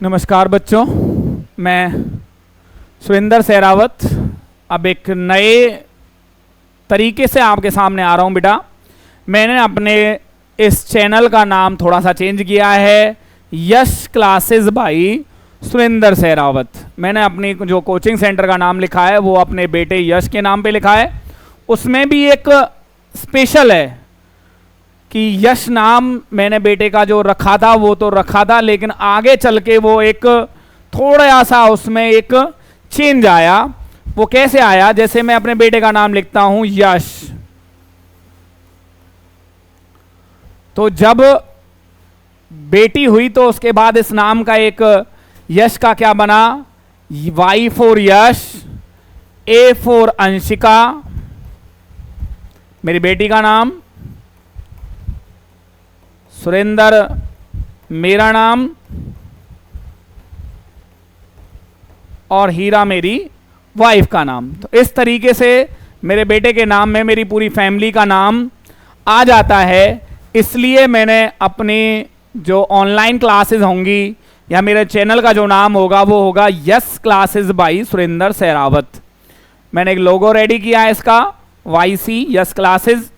नमस्कार बच्चों, मैं सुरेंद्र सहरावत अब एक नए तरीके से आपके सामने आ रहा हूं। बेटा, मैंने अपने इस चैनल का नाम थोड़ा सा चेंज किया है, यश क्लासेस बाई सुरेंद्र सहरावत। मैंने अपनी जो कोचिंग सेंटर का नाम लिखा है वो अपने बेटे यश के नाम पे लिखा है। उसमें भी एक स्पेशल है कि यश नाम मैंने बेटे का जो रखा था वो तो रखा था, लेकिन आगे चल के वो एक थोड़ा सा उसमें एक चेंज आया। वो कैसे आया? जैसे मैं अपने बेटे का नाम लिखता हूं यश, तो जब बेटी हुई तो उसके बाद इस नाम का एक यश का क्या बना? Y for Yash, A for Anshika, मेरी बेटी का नाम, सुरेंद्र मेरा नाम, और हीरा मेरी वाइफ का नाम। तो इस तरीके से मेरे बेटे के नाम में मेरी पूरी फैमिली का नाम आ जाता है। इसलिए मैंने अपनी जो ऑनलाइन क्लासेस होंगी या मेरे चैनल का जो नाम होगा वो होगा यश क्लासेस बाई सुरेंद्र सहरावत। मैंने एक लोगो रेडी किया है इसका, YC Yash classes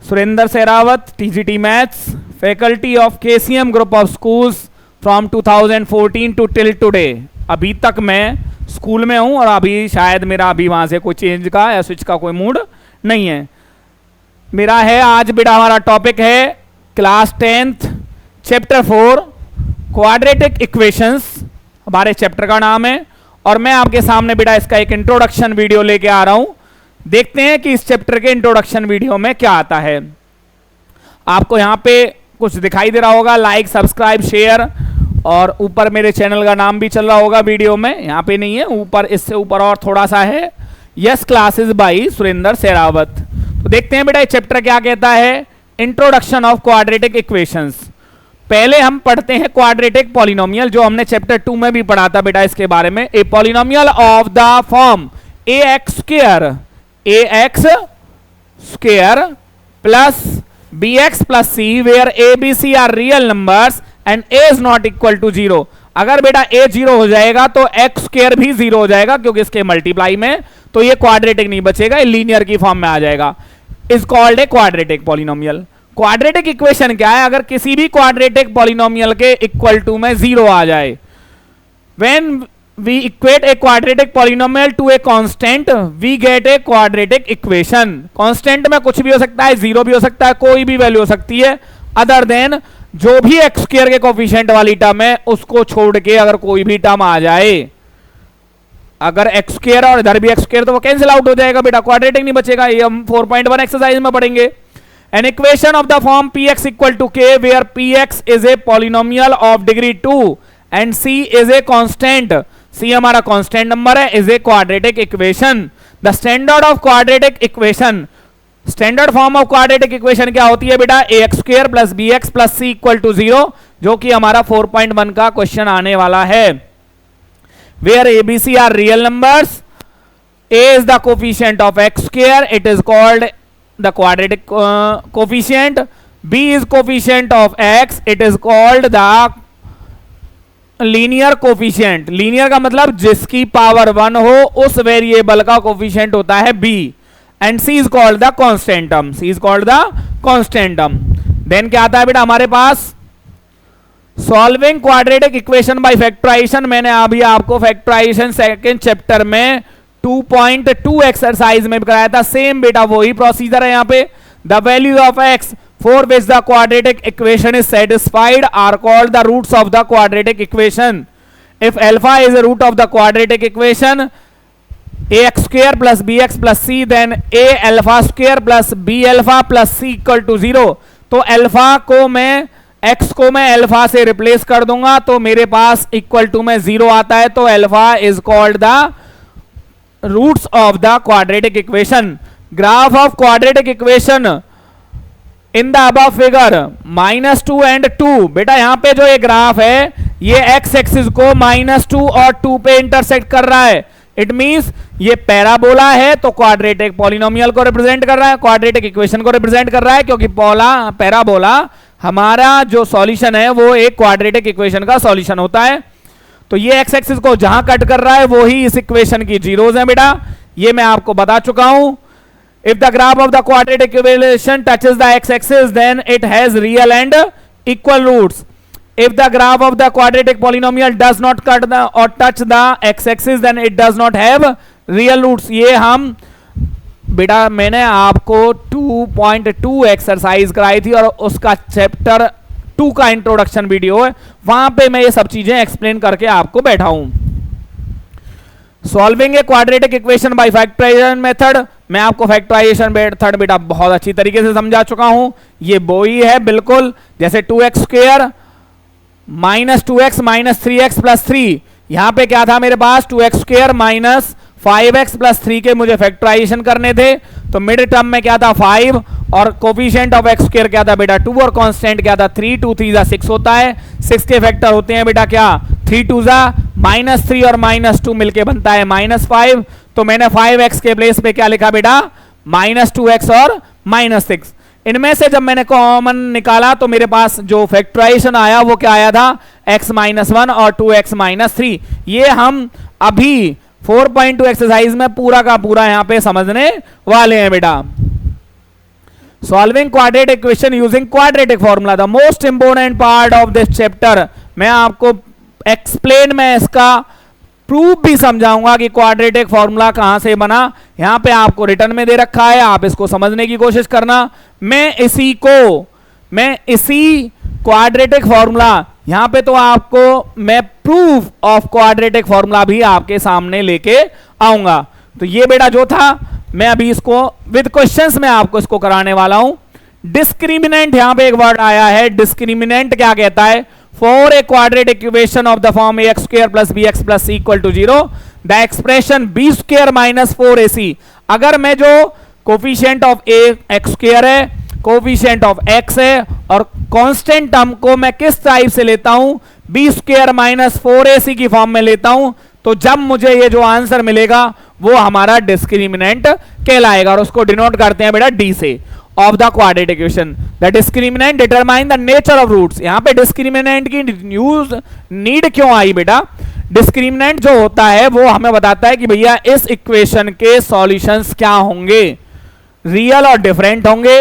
Surendra Sehrawat, TGT maths, faculty of KCM group of schools from 2014 to till today. अभी तक मैं स्कूल में हूं और अभी शायद मेरा अभी वहां से कोई चेंज का या स्विच का कोई मूड नहीं है मेरा है। आज बेटा हमारा टॉपिक है class 10th chapter 4 quadratic equations, हमारे चैप्टर का नाम है। और मैं आपके सामने बेटा इसका एक इंट्रोडक्शन वीडियो लेके आ रहा हूं। देखते हैं कि इस चैप्टर के इंट्रोडक्शन वीडियो में क्या आता है। आपको यहां पे कुछ दिखाई दे रहा होगा, लाइक, सब्सक्राइब, शेयर, और ऊपर मेरे चैनल का नाम भी चल रहा होगा वीडियो में। यहां पे नहीं है, ऊपर, इससे ऊपर और थोड़ा सा है, yes classes by Surendra Sehrawat. तो देखते हैं बेटा ये चैप्टर क्या कहता है। Introduction of quadratic equations. पहले हम पढ़ते हैं क्वाड्रेटिक पॉलिनोमियल, जो हमने चैप्टर 2 में भी पढ़ा था बेटा इसके बारे में। A polynomial of the form ax square plus bx plus c where a b c are real numbers and a is not equal to 0। अगर बेटा a 0 हो जाएगा तो x स्क्वायर भी 0 हो जाएगा, क्योंकि इसके मल्टीप्लाई में, तो ये क्वाड्रेटिक नहीं बचेगा, ये लीनियर की फॉर्म में आ जाएगा। Is called a quadratic polynomial. Quadratic equation क्या है? अगर किसी भी क्वाड्रेटिक पॉलिनोमियल के इक्वल टू में 0 आ जाए। When we equate a quadratic polynomial to a constant, we get a quadratic equation। constant में कुछ भी हो सकता है, 0 भी हो सकता है, कोई भी वैल्यू हो सकती है, अदर देन जो भी x स्क्वायर के कोफिशिएंट वाली टर्म है उसको छोड़ के अगर कोई भी टर्म आ जाए, अगर x स्क्वायर और इधर भी x स्क्वायर, तो वो कैंसिल आउट हो जाएगा बेटा, क्वाड्रेटिक नहीं बचेगा। ये हम 4.1 एक्सरसाइज में पढ़ेंगे। An equation of the form px equal to k where px is a polynomial of degree 2 and c is a constant, c हमारा कांस्टेंट नंबर है, is a quadratic equation. The standard of quadratic equation, standard form of quadratic equation क्या होती है बेटा? ax square plus bx plus c equal to 0, जो कि हमारा 4.1 का क्वेश्चन आने वाला है। Where abc are real numbers, a is the coefficient of x square, it is called the quadratic coefficient, b is coefficient of x, it is called the linear coefficient. Linear का मतलब जिसकी power 1 हो उस variable का coefficient होता है b। And c is called the constant term, c is called the constant term. Then क्या आता है बेटा हमारे पास? Solving quadratic equation by factorisation. मैंने अभी आपको फैक्टराइजेशन सेकंड चैप्टर में 2.2 एक्सरसाइज में कराया था। सेम बेटा वही प्रोसीजर है यहाँ पे। The value of x for which the quadratic equation is satisfied are called the roots of the quadratic equation. If alpha is a root of the quadratic equation ax square plus bx plus c, then a alpha square plus b alpha plus c equal to 0। तो alpha को मैं, x को मैं alpha से replace कर दूंगा तो मेरे पास इक्वल टू में 0 आता है, तो alpha is called the roots of the quadratic equation. Graph of quadratic equation in the above figure -2 and 2। बेटा यहां पे जो ये ग्राफ है ये x एक्सिस को -2 और 2 पे इंटरसेक्ट कर रहा है। इट मींस ये पैराबोला है, तो क्वाड्रेटिक पॉलिनोमियल को रिप्रेजेंट कर रहा है, क्वाड्रेटिक इक्वेशन को रिप्रेजेंट कर रहा है, क्योंकि पैराबोला हमारा जो सॉल्यूशन है वो एक क्वाड्रेटिक इक्वेशन का सॉल्यूशन होता है। तो ये एक्स एक्सिस को जहां कट कर रहा है वो ही इस इक्वेशन की जीरोस है बेटा, ये मैं आपको बता चुका हूं। If the graph of the quadratic equation touches the x axis then it has real and equal roots. If the graph of the quadratic polynomial does not cut the or touch the x-axis, then it does not have real roots। ये हम बेटा मैंने आपको 2.2 exercise कराई थी और उसका chapter 2 का इंट्रोडक्शन वीडियो है, वहां पे मैं ये सब चीजें एक्सप्लेन करके आपको बैठा हूं। Solving a quadratic equation by factorisation method, मैं आपको फैक्टराइजेशन मेथड बेटा बहुत अच्छी तरीके से समझा चुका हूं। ये वो ही है बिल्कुल, जैसे 2x square minus 2x minus 3x plus 3, यहां पे क्या था मेरे पास 2x square minus 5x plus 3 के मुझे फैक्टराइजेशन करने थे, तो मिड टर्म में क्या था 5 और कोफिशिएंट ऑफ x स्क्वायर क्या था बेटा 2 और कांस्टेंट क्या था 3, 2 3 6 होता है, 6 के फैक्टर होते हैं बेटा क्या 3 2 माइनस 3 और माइनस 2 मिलके बनता है माइनस 5, तो मैंने 5x के प्लेस पे क्या लिखा बेटा माइनस 2x और माइनस 6। इनमें से जब मैंने कॉमन निकाला तो मेरे पास जो फैक्टराइजेशन आया वो क्या आया था x माइनस 1 और 2x माइनस 3। ये हम अभी 4.2 एक्सरसाइज में पूरा का पूरा यहां पे समझने वाले हैं बेटा। Solving quadratic equation using quadratic formula, the most important part of this chapter. मैं आपको एक्सप्लेन में इसका प्रूफ भी समझाऊंगा कि क्वाड्रेटिक फॉर्मूला कहां से बना, यहां पे आपको रिटर्न में दे रखा है, आप इसको समझने की कोशिश करना। मैं इसी क्वाड्रेटिक फॉर्मूला यहां पे तो आपको मैं प्रूफ ऑफ क्वाड्रेटिक फॉर्मूला भी आपके सामने लेके आऊंगा। तो ये बेटा जो था मैं अभी इसको विद क्वेश्चंस में आपको इसको कराने वाला हूं। डिस्क्रिमिनेंट, यहां पे एक वर्ड आया है डिस्क्रिमिनेंट, क्या कहता है for a quadratic equation of the form ax square plus bx plus c equal to 0 the expression b square minus 4ac। अगर मैं जो कोफिशिएंट ऑफ x स्क्वायर है, कोफिशिएंट ऑफ x है और कांस्टेंट टर्म को मैं किस टाइप से लेता हूं b स्क्वायर माइनस 4ac की फॉर्म में लेता हूं, तो जब मुझे ये जो आंसर मिलेगा वो हमारा डिस्क्रिमिनेंट कहलाएगा और उसको डिनोट करते हैं बेटा d से of the quadratic equation. The discriminant determine the nature of roots. यहां पे डिस्क्रिमिनेंट की यूज नीड क्यों आई बेटा, डिस्क्रिमिनेंट जो होता है वो हमें बताता है कि भैया इस इक्वेशन के सॉल्यूशंस क्या होंगे, रियल और डिफरेंट होंगे,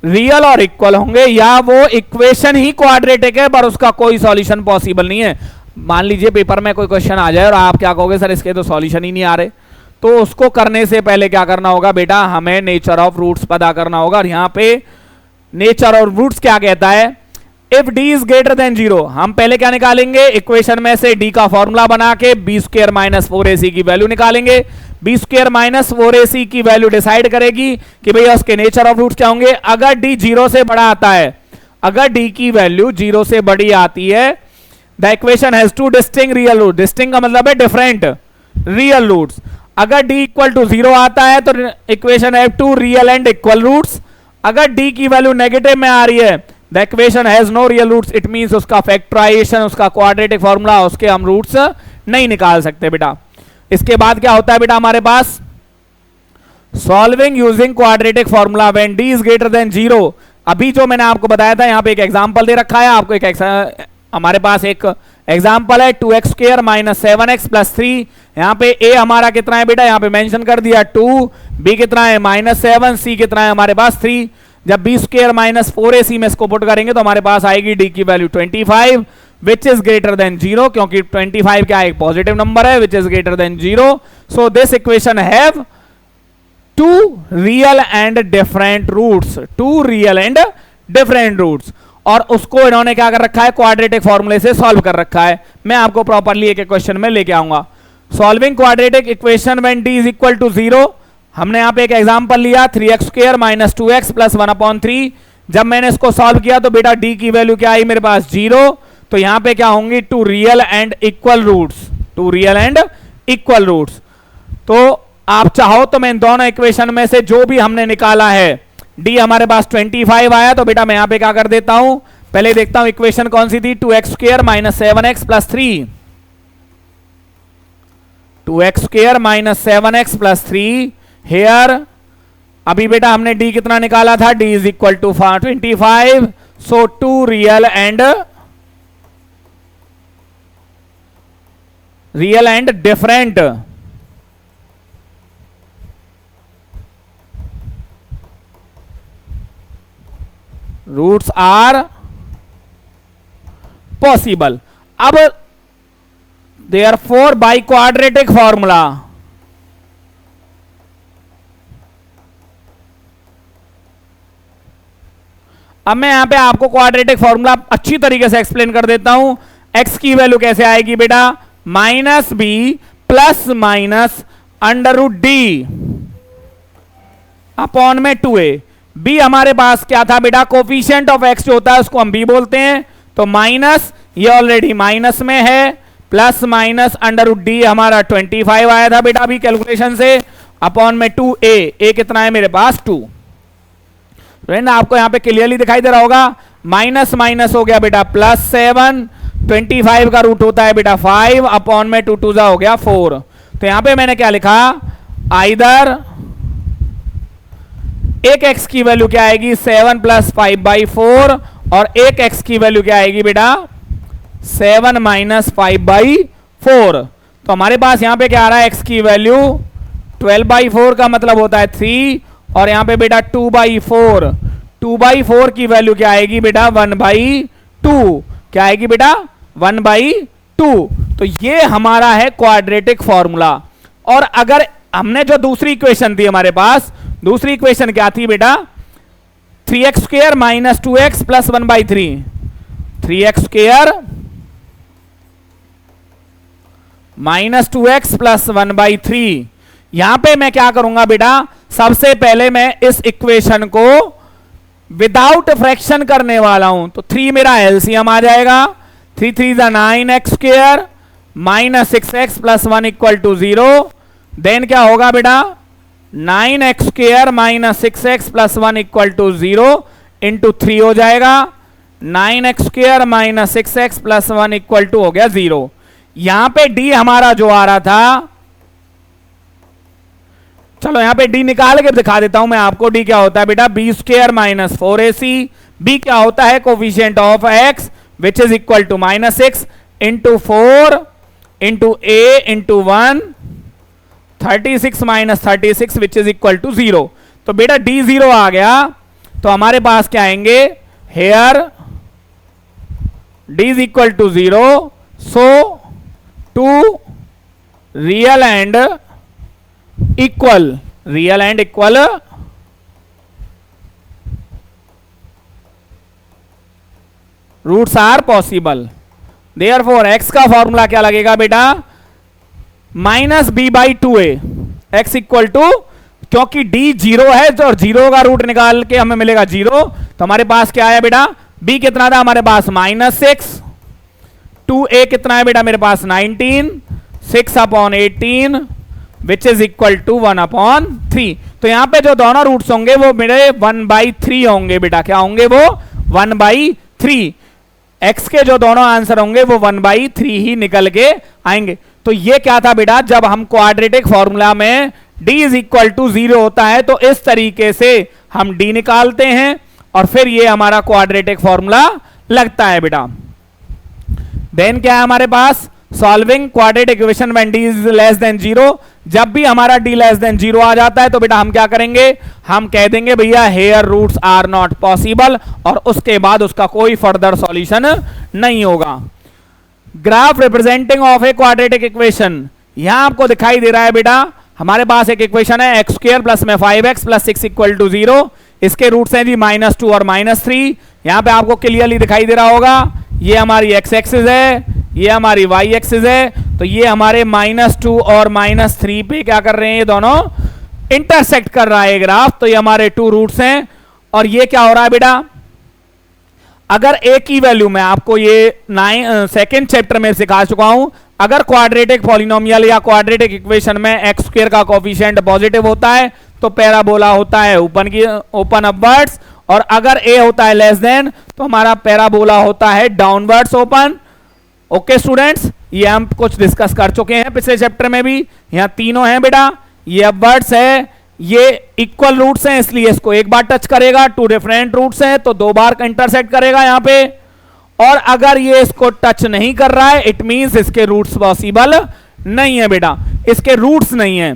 रियल और इक्वल होंगे, या वो इक्वेशन ही क्वाड्रेटिक है पर उसका कोई सॉल्यूशन पॉसिबल नहीं है। मान लीजिए पेपर में कोई क्वेश्चन आ जाए और आप क्या कहोगे सर इसके तो सॉल्यूशन ही नहीं आ रहे, तो उसको करने से पहले क्या करना होगा बेटा हमें नेचर ऑफ रूट्स पता करना होगा। और यहां पे नेचर ऑफ रूट्स क्या कहता है, if d is greater than 0, हम पहले क्या निकालेंगे इक्वेशन में से d का फॉर्मूला बना के b स्क्वायर माइनस 4ac की वैल्यू निकालेंगे। b स्क्वायर माइनस 4ac की वैल्यू डिसाइड करेगी कि भैया उसके नेचर ऑफ रूट्स क्या होंगे। अगर d 0 से बड़ा आता है, अगर d की वैल्यू 0 से बड़ी आती है, the equation has two distinct real root, distinct का मतलब है डिफरेंट रियल रूट्स। अगर d इक्वल टू 0 आता है तो equation have two real and equal roots. अगर d की वैल्यू नेगेटिव में आ रही है, the equation has no real roots, it means उसका फैक्टराइजेशन, उसका क्वाड्रेटिक फॉर्मूला, उसके हम रूट्स नहीं निकाल सकते बेटा। इसके बाद क्या होता है बेटा हमारे पास solving using quadratic formula when d is greater than 0। अभी जो मैंने आपको बताया था यहां पे एक एग्जांपल दे रखा है आपको, एक हमारे पास एक एग्जांपल है 2x square minus 7x plus 3। यहां पे a हमारा कितना है बेटा, यहां पे मेंशन कर दिया 2, b कितना है माइनस 7, c कितना है हमारे पास 3। जब b स्क्वायर माइनस 4ac में इसको पुट करेंगे तो हमारे पास आएगी d की value 25 which is greater than 0, क्योंकि 25 क्या एक पॉजिटिव नंबर है which is greater than 0। So this equation have two real and different roots, two real and different roots, और उसको इन्होंने क्या कर रखा है क्वाड्रेटिक फॉर्मूले से सॉल्व कर रखा है। मैं आपको प्रॉपर्ली एक क्वेश्चन में लेके आऊंगा। Solving quadratic equation when d is equal to 0, हमने यहां पे एक एग्जांपल लिया 3x square minus 2x plus 1/3। जब मैंने इसको सॉल्व किया तो बेटा d की वैल्यू क्या आई मेरे पास 0, तो यहां पे क्या होंगी two real and equal roots, two real and equal roots. तो आप चाहो तो मैं इन दोनों इक्वेशन में से जो भी हमने निकाला है, d हमारे पास 25 आया, तो बेटा मैं यहां पे क्या कर देता हूं, पहले देखता हूं इक्वेशन कौन सी थी 2x square minus 7x plus 3, 2x square minus 7x plus 3 here. अभी बेटा हमने d कितना निकाला था, d is equal to 25, so two real and real and different. Roots are possible. अब देयरफॉर बाय क्वाड्रेटिक फॉर्मूला, अब मैं यहां पे आपको क्वाड्रेटिक फॉर्मूला अच्छी तरीके से एक्सप्लेन कर देता हूं। एक्स की वैल्यू कैसे आएगी बेटा, minus b plus minus under root d upon में 2a। बी हमारे पास क्या था बेटा, कोफिशिएंट ऑफ एक्स जो होता है उसको हम बी बोलते हैं, तो माइनस, ये ऑलरेडी माइनस में है, plus minus under root d हमारा 25 आया था बेटा अभी कैलकुलेशन से, अपॉन में 2a। a कितना है मेरे पास 2। फ्रेंड आपको यहां पे क्लियरली दिखाई दे रहा होगा, माइनस माइनस हो गया बेटा प्लस 7, 25 का रूट होता है बेटा 5, अपॉन में 2 2 जा हो गया 4। तो यहां पे मैंने क्या लिखा, आइदर एक x की वैल्यू क्या आएगी 7 प्लस 5/4, और एक x की वैल्यू क्या आएगी बेटा 7 माइनस 5/4। तो हमारे पास यहां पे क्या आ रहा है, x की वैल्यू 12/4 का मतलब होता है 3, और यहां पे बेटा 2/4, 2/4 की वैल्यू क्या आएगी बेटा 1/2, क्या आएगी बेटा 1/2। तो ये हमारा है क्वाड्रेटिक फॉर्मूला। और अगर हमने जो दूसरी इक्वेशन थी हमारे पास, दूसरी इक्वेशन क्या थी बेटा, 3x square minus 2x plus 1/3, 3x square minus 2x plus 1/3। यहां पे मैं क्या करूंगा बेटा, सबसे पहले मैं इस इक्वेशन को विदाउट फ्रैक्शन करने वाला हूं, तो 3 मेरा एलसीएम आ जाएगा, 3 3 9x square minus 6x plus 1 equal to 0। Then क्या होगा बेटा, 9x square minus 6x plus 1 equal to 0 into 3 हो जाएगा, 9x square minus 6x plus 1 equal to हो गया 0। यहां पे d हमारा जो आ रहा था, चलो यहां पे d निकाल के दिखा देता हूं मैं आपको। d क्या होता है बेटा, b square minus 4ac। b क्या होता है, coefficient of x which is equal to -6 into 4 into a into 1, 36 minus 36 which is equal to 0। तो बेटा d 0 आ गया, तो हमारे पास क्या आएंगे, here d is equal to 0, so two real and equal, real and equal roots are possible. Therefore x का formula क्या लगेगा बेटा, minus b/2a, x equal to, क्योंकि d 0 है तो 0 का रूट निकाल के हमें मिलेगा 0, तो हमारे पास क्या आया बेटा, b कितना था हमारे पास -6, 2a कितना है बेटा मेरे पास 19, 6/18 विच इज इक्वल टू 1/3। तो यहां पे जो दोनों रूट्स होंगे वो मेरे 1/3 होंगे बेटा, क्या होंगे वो 1/3। x के जो दोनों आंसर होंगे वो 1/3 ही निकल के आएंगे। तो ये क्या था बेटा, जब हम क्वाड्रेटिक फॉर्मूला में d इज इक्वल टू 0 होता है तो इस तरीके से हम d निकालते हैं और फिर ये हमारा क्वाड्रेटिक फॉर्मूला लगता है बेटा। देन क्या है हमारे पास, solving quadratic equation when d is less than 0। जब भी हमारा d लेस देन 0 आ जाता है तो बेटा हम क्या करेंगे, हम कह देंगे भैया here roots are not possible, और उसके बाद उसका कोई फर्दर सॉल्यूशन नहीं होगा। Graph representing of a quadratic equation, यहां आपको दिखाई दे रहा है बेटा, हमारे पास एक इक्वेशन है एक्स स्क्वायर प्लस में 5x प्लस 6 इक्वल टू 0। इसके रूट्स हैं जी -2 और -3। यहां पे आपको क्लियरली दिखाई दे रहा होगा, ये हमारी x एक्सिस है, ये हमारी y एक्सिस है, तो ये हमारे -2 और -3 पे क्या कर रहे हैं, ये दोनों इंटरसेक्ट कर रहा है ग्राफ। तो ये हमारे 2 रूट्स हैं, और ये क्या हो रहा है बेटा, अगर a की वैल्यू मैं आपको ये सेकेंड चैप्टर में सिखा चुका हूं, अगर क्वाड्रेटिक पॉलिनोमियल या क्वाड्रेटिक इक्वेशन में एक्स स्क्वायर का कोफिशिएंट पॉजिटिव होता है तो पैराबोला होता है ओपन अपवर्ड्स, और अगर a होता है लेस देन तो हमारा पैराबोला होता है डाउनवर्ड्स ओपन। ओके स्टूडेंट्स, ये हम कुछ डिस्कस कर चुके हैं पिछले चैप्टर में भी। यहां तीनों हैं बेटा, ये अपवर्ड्स है, ये इक्वल रूट्स हैं इसलिए इसको एक बार टच करेगा, 2 डिफरेंट रूट्स हैं तो 2 बार इंटरसेक्ट करेगा यहां पे, और अगर ये इसको टच नहीं कर रहा है इट मींस इसके रूट्स पॉसिबल नहीं है बेटा, इसके रूट्स नहीं है।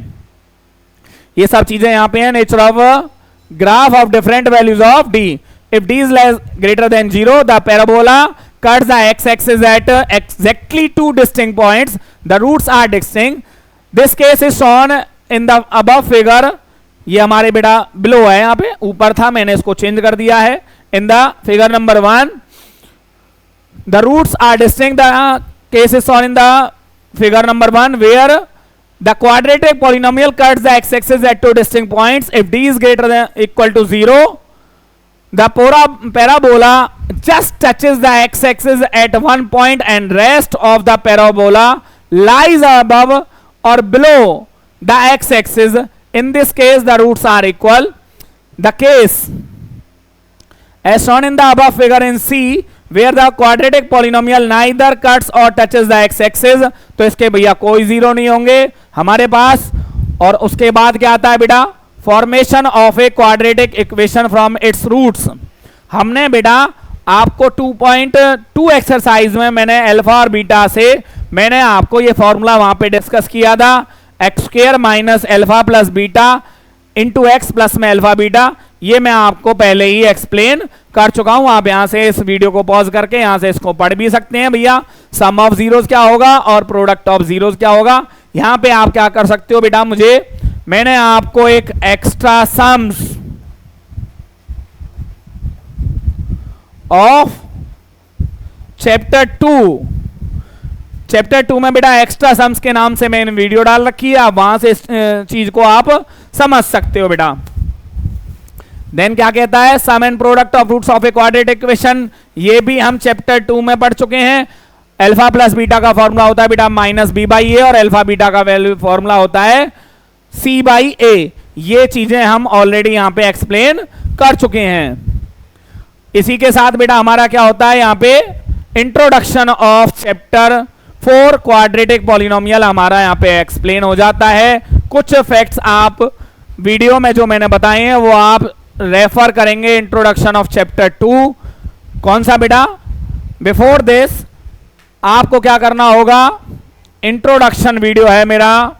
ये सब चीजें यहां पे है। Nature of graph of different values of D, if D is less greater than 0 the parabola cuts the x-axis at exactly 2 distinct points, the roots are distinct, this case is shown in the above figure। ये हमारे बेटा below है, यहाँ पे ऊपर था, मैंने इसको चेंज कर दिया है। In the figure number 1 the roots are distinct, the case is shown in the figure number 1 where the quadratic polynomial cuts the x-axis at 2 distinct points, if d is greater than equal to 0 the parabola just touches the x-axis at one point and rest of the parabola lies above or below the x-axis, in this case the roots are equal। the case as shown in the above figure in C where the quadratic polynomial neither cuts or touches the x-axis, तो इसके भैया कोई zero नहीं होंगे हमारे पास। और उसके बाद क्या आता है बेटा, formation of a quadratic equation from its roots. हमने बेटा आपको 2.2 एक्सरसाइज में मैंने अल्फा और बीटा से मैंने आपको ये फॉर्मूला वहां पे डिस्कस किया था, x square minus alpha plus beta into x plus में अल्फा बीटा। ये मैं आपको पहले ही एक्सप्लेन कर चुका हूं। आप यहां से इस वीडियो को पॉज करके यहां से इसको पढ़ भी सकते हैं भैया। सम ऑफ जीरोस क्या होगा और प्रोडक्ट ऑफ जीरोस क्या होगा। यहां पे आप क्या कर सकते हो बेटा, मैंने आपको एक एक्स्ट्रा सम्स ऑफ चैप्टर 2 में बेटा एक्स्ट्रा सम्स के नाम से मैंने वीडियो डाल रखी है, आप वहां से इस चीज को आप समझ सकते हो बेटा। देन क्या कहता है, sum and product of roots of a quadratic equation, ये भी हम चैप्टर 2 में पढ़ चुके हैं। अल्फा प्लस बीटा का फॉर्मूला होता है बेटा माइनस बी बाई ए और अल्फा बीटा का वैल्यू फॉर्मूला होता है सी बाई ए। ये चीजें हम ऑलरेडी यहां पे एक्सप्लेन कर चुके हैं। इसी के साथ बेटा हमारा क्या होता है यहां पे, introduction of chapter 4 quadratic polynomial हमारा यहां पे एक्सप्लेन हो जाता है। कुछ फैक्ट्स आप वीडियो में जो मैंने बताए हैं वो आप रेफर करेंगे इंट्रोडक्शन ऑफ चैप्टर 2। कौन सा बेटा, बिफोर दिस आपको क्या करना होगा, इंट्रोडक्शन वीडियो है मेरा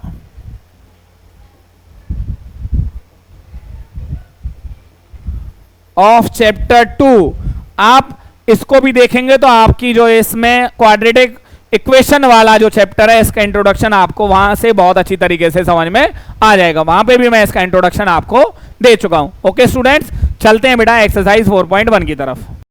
ऑफ चैप्टर 2, आप इसको भी देखेंगे तो आपकी जो इसमें क्वाड्रेटिक इक्वेशन वाला जो चैप्टर है इसका इंट्रोडक्शन आपको वहां से बहुत अच्छी तरीके से समझ में आ जाएगा। वहां पे भी मैं इसका इंट्रोडक्शन आपको दे चुका हूं। ओके स्टूडेंट्स, चलते हैं बेटा एक्सरसाइज 4.1 की तरफ।